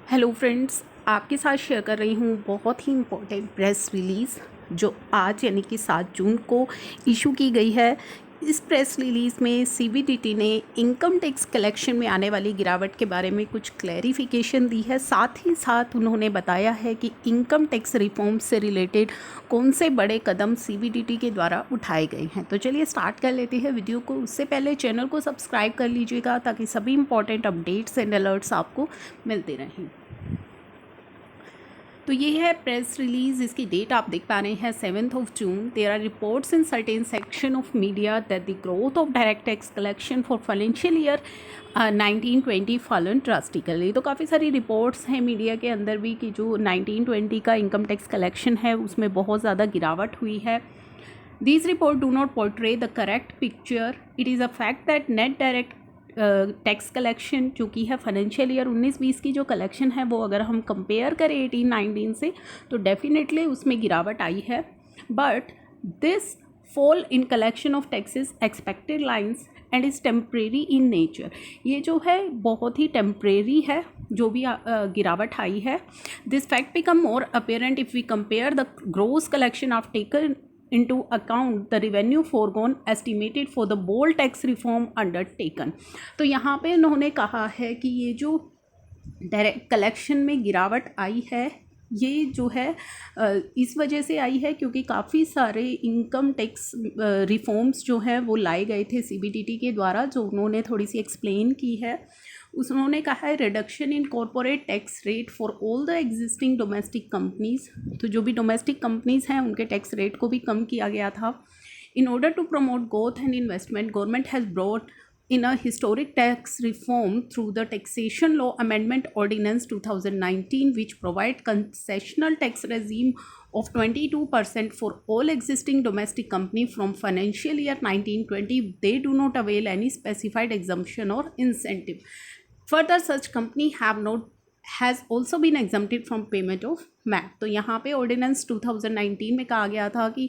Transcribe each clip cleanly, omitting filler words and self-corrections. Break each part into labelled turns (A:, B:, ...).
A: Hello friends, आपके साथ share कर रही हूँ बहुत ही इम्पोर्टेंट प्रेस रिलीज़ जो आज यानी कि 7 जून को इशू की गई है। इस प्रेस रिलीज़ में सीबीडीटी ने इनकम टैक्स कलेक्शन में आने वाली गिरावट के बारे में कुछ क्लैरिफिकेशन दी है। साथ ही साथ उन्होंने बताया है कि इनकम टैक्स रिफॉर्म से रिलेटेड कौन से बड़े कदम सीबीडीटी के द्वारा उठाए गए हैं। तो चलिए स्टार्ट कर लेते हैं वीडियो को। उससे पहले चैनल को सब्सक्राइब कर लीजिएगा ताकि सभी इंपॉर्टेंट अपडेट्स एंड अलर्ट्स आपको मिलते रहें। तो ये है प्रेस रिलीज़। इसकी डेट आप देख पा रहे हैं 7th of June। There are reports in certain section of media that the growth of direct tax collection for financial year 1920 fallen drastically. तो काफ़ी सारी रिपोर्ट्स हैं मीडिया के अंदर भी कि जो 1920 का इनकम टैक्स कलेक्शन है उसमें बहुत ज़्यादा गिरावट हुई है। These reports do not portray the correct picture. It is a fact that net direct tax collection जो कि है फाइनेंशियल ईयर 19-20 की जो कलेक्शन है वो अगर हम कंपेयर करें 18-19 से तो डेफिनेटली उसमें गिरावट आई है। But this fall in collection of taxes expected lines and is temporary in nature. ये जो है बहुत ही टेम्परेरी है जो भी गिरावट आई है। This fact become more apparent if we compare the gross collection of taken into account the revenue foregone estimated for the bold tax reform undertaken। तो यहाँ पे उन्होंने कहा है कि ये जो डायरेक्ट कलेक्शन में गिरावट आई है ये जो है इस वजह से आई है क्योंकि काफ़ी सारे इनकम टैक्स रिफॉर्म्स जो हैं वो लाए गए थे सीबीडीटी के द्वारा, जो उन्होंने थोड़ी सी एक्सप्लेन की है। उन्होंने कहा है reduction in corporate tax rate for all the existing domestic companies. तो जो भी डोमेस्टिक कंपनीज हैं उनके टैक्स रेट को भी कम किया गया था। In order to promote growth and investment government has brought in a historic tax reform through the Taxation Law Amendment Ordinance 2019, which provide concessional tax regime of 22% for all existing domestic company from financial year 1920. They do not avail any specified exemption or incentive. Further, such company has also been exempted from payment of MAT। तो यहाँ पे ordinance 2019 में कहा गया था कि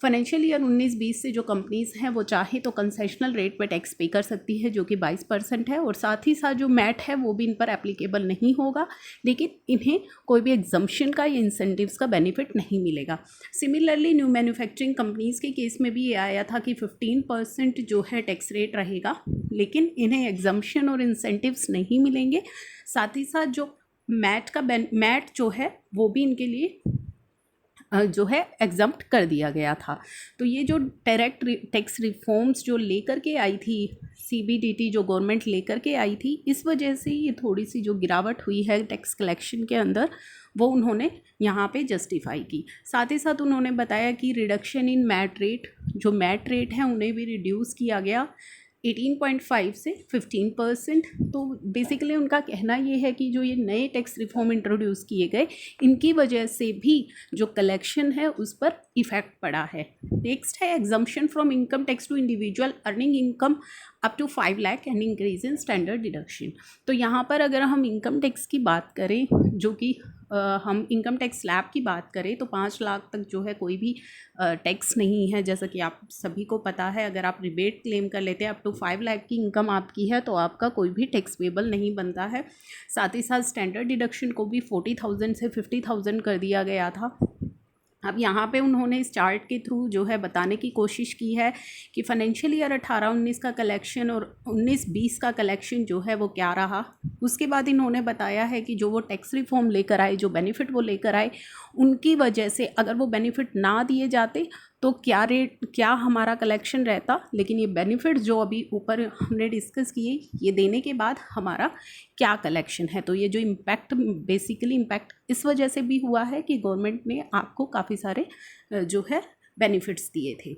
A: financial year 19-20 से जो कंपनीज़ हैं वो चाहे तो कंसेशनल रेट पे टैक्स पे कर सकती है जो कि 22% है, और साथ ही साथ जो मैट है वो भी इन पर एप्लीकेबल नहीं होगा, लेकिन इन्हें कोई भी एग्जम्पशन का या इंसेंटिव्स का बेनिफिट नहीं मिलेगा। सिमिलरली न्यू मैन्युफैक्चरिंग कंपनीज़ के केस में भी ये आया था कि 15% जो है टैक्स रेट रहेगा, लेकिन इन्हें एग्जम्पशन और इंसेंटिव्स नहीं मिलेंगे। साथ ही साथ जो मैट जो है वो भी इनके लिए जो है एग्जम्प्ट कर दिया गया था। तो ये जो डायरेक्ट टैक्स रिफॉर्म्स जो लेकर के आई थी सीबीडीटी, जो गवर्नमेंट लेकर के आई थी, इस वजह से ये थोड़ी सी जो गिरावट हुई है टैक्स कलेक्शन के अंदर वो उन्होंने यहाँ पे जस्टिफाई की। साथ ही साथ उन्होंने बताया कि रिडक्शन इन मैट रेट, जो मैट रेट है उन्हें भी रिड्यूस किया गया 18.5 से 15%। तो बेसिकली उनका कहना ये है कि जो ये नए टैक्स रिफॉर्म इंट्रोड्यूस किए गए इनकी वजह से भी जो कलेक्शन है उस पर इफ़ेक्ट पड़ा है। नेक्स्ट है exemption from income tax to individual earning income up to 5 lakh and increase in standard deduction. तो यहाँ पर अगर हम इनकम टैक्स की बात करें, जो कि हम इनकम टैक्स स्लैब की बात करें तो 5 लाख तक जो है कोई भी टैक्स नहीं है। जैसा कि आप सभी को पता है, अगर आप रिबेट क्लेम कर लेते हैं अप टू 5 लाख की इनकम आपकी है तो आपका कोई भी टैक्स पेबल नहीं बनता है। साथ ही साथ स्टैंडर्ड डिडक्शन को भी 40,000 से 50,000 कर दिया गया था। अब यहाँ पे उन्होंने इस चार्ट के थ्रू जो है बताने की कोशिश की है कि फाइनेंशियल ईयर 18-19 का कलेक्शन और 19-20 का कलेक्शन जो है वो क्या रहा। उसके बाद इन्होंने बताया है कि जो वो टैक्स रिफॉर्म लेकर आए, जो बेनिफिट वो लेकर आए, उनकी वजह से अगर वो बेनिफिट ना दिए जाते तो क्या हमारा कलेक्शन रहता, लेकिन ये बेनिफिट जो अभी ऊपर हमने डिस्कस किए ये देने के बाद हमारा क्या कलेक्शन है। तो ये जो इम्पैक्ट बेसिकली इम्पैक्ट इस वजह से भी हुआ है कि गवर्नमेंट ने आपको काफ़ी सारे जो है बेनिफिट्स दिए थे।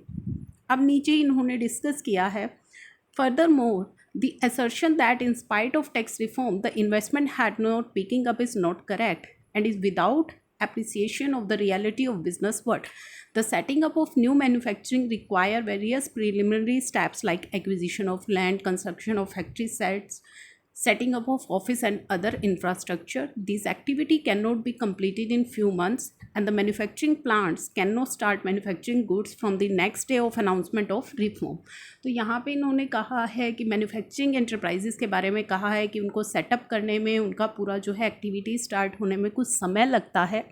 A: अब नीचे इन्होंने डिस्कस किया है furthermore the assertion that in spite of tax reform the investment had not picking up is not correct and is without appreciation of the reality of business world. The setting up of new manufacturing require various preliminary steps like acquisition of land, construction of factory sites, setting up of office and other infrastructure. This activity cannot be completed in few months and the manufacturing plants cannot start manufacturing goods from the next day of announcement of reform. तो यहाँ पे इन्होंने कहा है कि manufacturing enterprises के बारे में कहा है कि उनको सेटअप करने में, उनका पूरा जो है एक्टिविटी स्टार्ट होने में कुछ समय लगता है.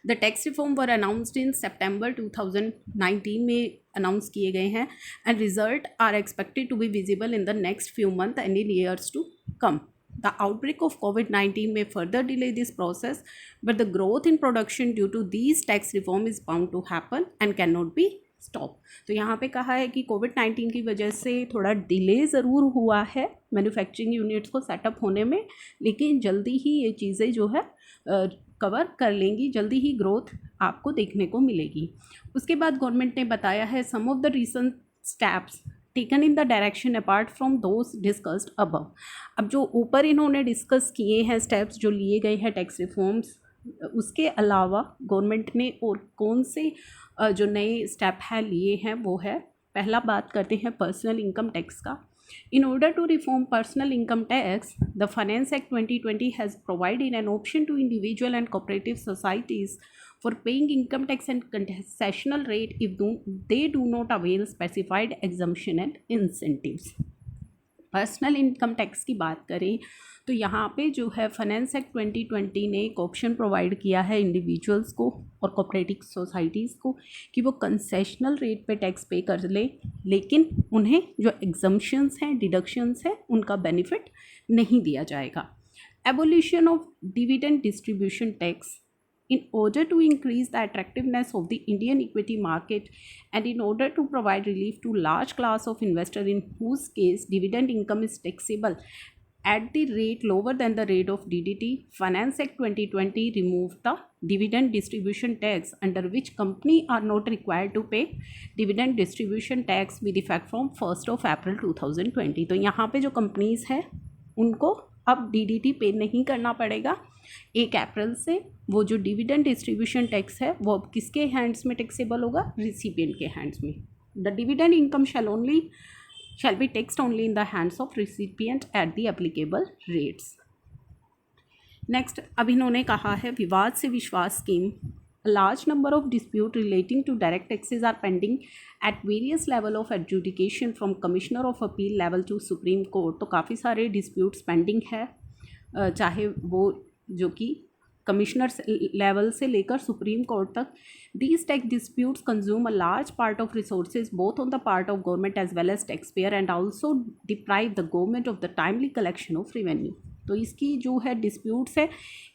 A: The tax reform were announced in September 2019 में अनाउंस किए गए हैं and result are expected to be visible in the next few month and in years to come. The outbreak of COVID-19 may further delay this process, but the growth in production due to these tax reform is bound to happen and cannot be stopped. तो यहाँ पे कहा है कि COVID-19 की वजह से थोड़ा डिले ज़रूर हुआ है मैन्युफैक्चरिंग यूनिट्स को सेटअप होने में, लेकिन जल्दी ही ये चीज़ें जो है कवर कर लेंगी, जल्दी ही ग्रोथ आपको देखने को मिलेगी. उसके बाद गवर्नमेंट ने बताया है some of the recent steps taken in the direction apart from those discussed above. अब जो ऊपर इन्होंने डिस्कस किए हैं स्टेप्स जो लिए गए हैं टैक्स रिफॉर्म्स, उसके अलावा गवर्नमेंट ने और कौन से जो नए स्टेप है लिए हैं वो है, पहला बात करते हैं पर्सनल इनकम टैक्स का. In order to reform personal income tax, the Finance Act 2020 has provided an option to individual and cooperative societies for paying income tax and concessional rate if they do not avail specified exemption and incentives. Personal income tax की बात करें तो यहाँ पे जो है finance act 2020 ने एक ऑप्शन प्रोवाइड किया है इंडिविजुअल्स को और कोऑपरेटिव सोसाइटीज़ को कि वो कंसेशनल रेट पे टैक्स पे कर ले, लेकिन उन्हें जो एग्जम्पशंस हैं, डिडक्शंस हैं, उनका बेनिफिट नहीं दिया जाएगा. Abolition of dividend distribution tax. In order to increase the attractiveness of the Indian equity market and in order to provide relief to large class of investors in whose case dividend income is taxable at the rate lower than the rate of DDT, Finance Act 2020 removed the dividend distribution tax under which company are not required to pay dividend distribution tax with effect from 1st of April 2020. तो यहाँ पे जो companies हैं उनको अब DDT पे नहीं करना पड़ेगा 1 अप्रैल से. वो जो डिविडेंड डिस्ट्रीब्यूशन टैक्स है वो अब किसके हैंड्स में टैक्सेबल होगा? रिसिपिएंट के हैंड्स में. The dividend income shall be taxed only in the hands of recipient at the applicable rates. Next, अब इन्होंने कहा है विवाद से विश्वास scheme. A large number of disputes relating to direct taxes are pending at various level of adjudication from Commissioner of Appeal level to Supreme Court. तो काफ़ी सारे disputes pending है, चाहे वो जो कि कमिश्नर लेवल से लेकर सुप्रीम कोर्ट तक. These tax disputes consume a large part of resources both on the part of government as well as taxpayer and also deprive the government of the timely collection of revenue. तो इसकी जो है disputes है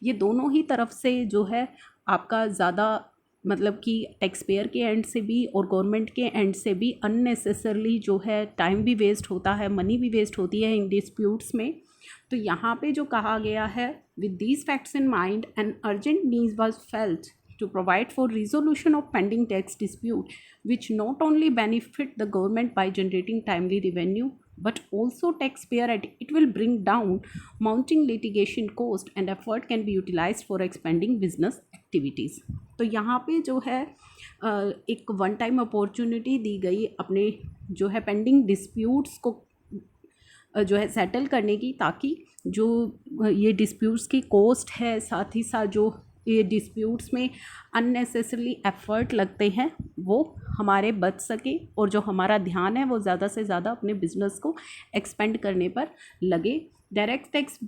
A: ये दोनों ही तरफ से जो है आपका ज़्यादा मतलब कि टैक्स पेयर के एंड से भी और गवर्नमेंट के एंड से भी अननेसेसरली जो है टाइम भी वेस्ट होता है, मनी भी वेस्ट होती है इन डिस्प्यूट्स में. तो यहाँ पे जो कहा गया है with these facts in mind an urgent need was felt to provide for resolution of pending tax dispute which not only benefit the government by generating timely revenue but also taxpayer and it will bring down mounting litigation cost and effort can be utilized for expanding business activities. तो यहाँ पे जो है एक one time opportunity दी गई अपने जो है पेंडिंग डिस्प्यूट्स को जो है सेटल करने की, ताकि जो ये डिस्प्यूट्स की कॉस्ट है, साथ ही साथ जो ये डिस्प्यूट्स में अननेसेसरली एफर्ट लगते हैं वो हमारे बच सके और जो हमारा ध्यान है वो ज़्यादा से ज़्यादा अपने बिजनेस को एक्सपेंड करने पर लगे. डायरेक्ट टैक्स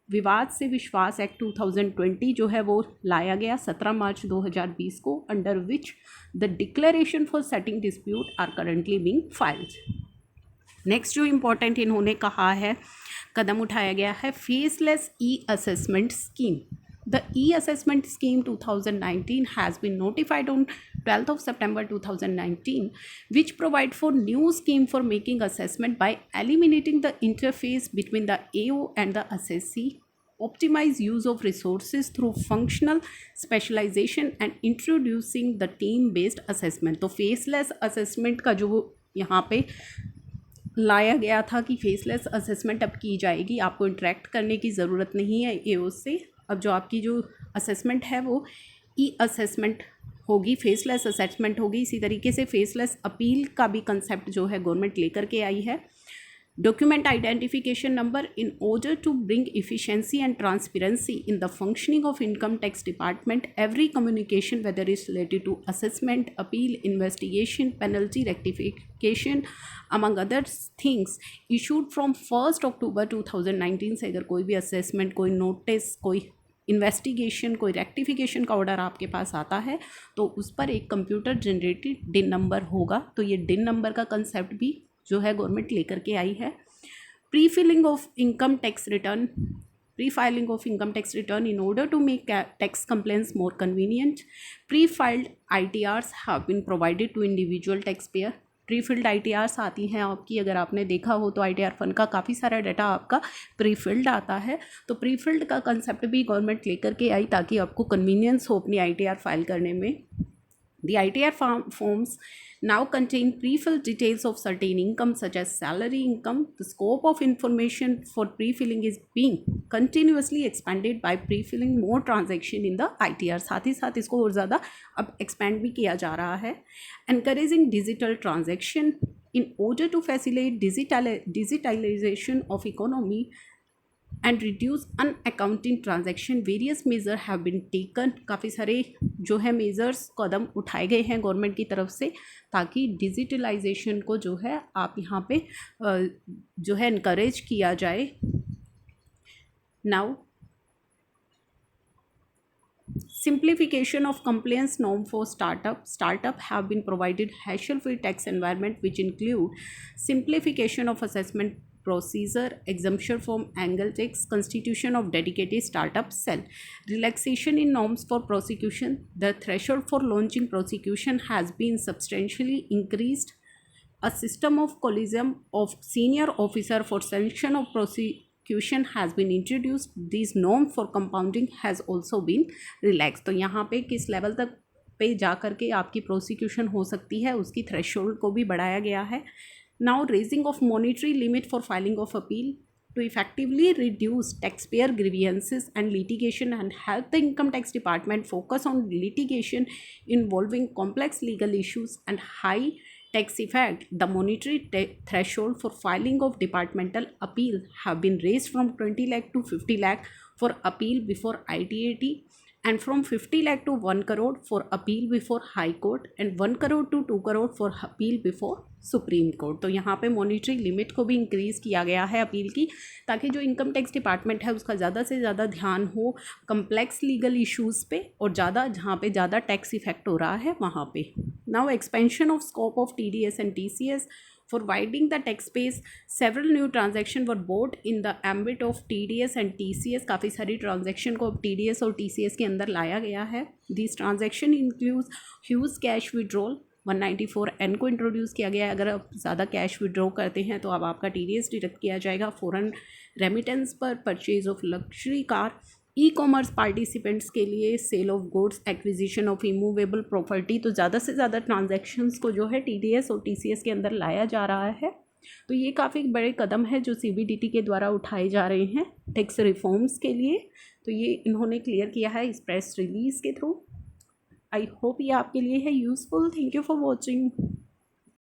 A: विवाद से विश्वास एक्ट 2020 जो है वो लाया गया 17 मार्च 2020 को, under which the declaration for setting dispute are currently being filed. Next जो इम्पोर्टेंट इन्होंने कहा है कदम उठाया गया है faceless e assessment scheme. The e-assessment scheme 2019 has been notified on 12th of September 2019, which provide for new scheme for making assessment by eliminating the interface between the AO and the assessee, optimize use of resources through functional specialization and introducing the team-based assessment. तो faceless assessment का जो यहाँ पे लाया गया था कि faceless assessment अब की जाएगी, आपको इंटरेक्ट करने की ज़रूरत नहीं है एओ से. अब जो आपकी जो असेसमेंट है वो ई असेसमेंट होगी, फेसलेस असेसमेंट होगी. इसी तरीके से फेसलेस अपील का भी कंसेप्ट जो है गवर्नमेंट लेकर के आई है. document identification number. In order to bring efficiency and transparency in the functioning of income tax department, every communication, whether it's related to assessment, appeal, investigation, penalty, rectification, among other things, issued from 1st October 2019 से अगर कोई भी assessment, कोई notice, कोई investigation, कोई rectification का order आपके पास आता है तो उस पर एक कंप्यूटर जनरेटेड डिन नंबर होगा। तो ये डिन नंबर का कंसेप्ट भी जो है गवर्नमेंट लेकर के आई है। Pre filing of income tax return, pre-filing of income tax return in order to make tax compliance more convenient. Pre-filed ITRs have been provided to individual taxpayer. Pre-field ITRs आती हैं आपकी, अगर आपने देखा हो तो ITR फंड का काफ़ी सारा डाटा आपका प्री-फिल्ड आता है। तो प्री-फिल्ड का कंसेप्ट भी गवर्नमेंट लेकर के आई ताकि आपको कन्वीनियंस हो अपनी ITR फाइल करने में। The ITR forms now contain pre-filled details of certain income such as salary income. The scope of information for pre-filling is being continuously expanded by pre-filling more transaction in the ITR. साथ ही साथ इसको और ज़्यादा अब expand भी किया जा रहा है। Encouraging digital transaction in order to facilitate digitalization of economy and reduce unaccounting transaction, various measures have been taken. काफ़ी सारे जो है मेजर्स कदम उठाए गए हैं गवर्नमेंट की तरफ से ताकि डिजिटलाइजेशन को जो है आप यहाँ पे जो है इनकरेज किया जाए। Now simplification of compliance norm for startup have been provided hassle-free tax environment which include simplification of assessment procedure, exemption from angle tax, constitution of dedicated startup cell, relaxation in norms for prosecution. The threshold for launching prosecution has been substantially increased. A system of collegium of senior officer for sanction of prosecution has been introduced. This norm for compounding has also been relaxed. तो यहाँ पे किस level तक पे जा कर के आपकी प्रोसिक्यूशन हो सकती है उसकी थ्रेशोल्ड को भी बढ़ाया गया है। Now raising of monetary limit for filing of appeal to effectively reduce taxpayer grievances and litigation and help the income tax department focus on litigation involving complex legal issues and high tax effect. The monetary threshold for filing of departmental appeal have been raised from 20 lakh to 50 lakh for appeal before ITAT and from 50 lakh to 1 crore for appeal before High Court and 1 crore to 2 crore for appeal before supreme court. तो यहाँ पे monetary limit को भी increase किया गया है appeal की ताकि जो इनकम टैक्स डिपार्टमेंट है उसका ज़्यादा से ज़्यादा ध्यान हो कम्प्लेक्स लीगल इश्यूज़ पे और ज़्यादा जहाँ पे ज़्यादा टैक्स इफेक्ट हो रहा है वहाँ पे। Now expansion of scope of TDS and TCS for widening the tax base, several new transactions were brought in the ambit of TDS and TCS. काफ़ी सारी ट्रांजेक्शन को अब TDS और TCS के अंदर लाया गया है। These transaction includes huge cash withdrawal, 194N को इंट्रोड्यूस किया गया है। अगर आप ज़्यादा कैश विड्रॉ करते हैं तो अब आपका TDS डिडक्ट किया जाएगा। फॉरेन रेमिटेंस पर purchase of luxury car, e commerce participants के लिए sale of goods, acquisition of immovable property. तो ज़्यादा से ज़्यादा ट्रांजैक्शंस को जो है TDS और TCS के अंदर लाया जा रहा है। तो ये काफ़ी बड़े कदम है जो CBDT के द्वारा उठाए जा रहे हैं टैक्स रिफॉर्म्स के लिए। तो ये इन्होंने क्लियर किया है इस प्रेस रिलीज़ के थ्रू। आई होप ये आपके लिए है useful. Thank you for watching.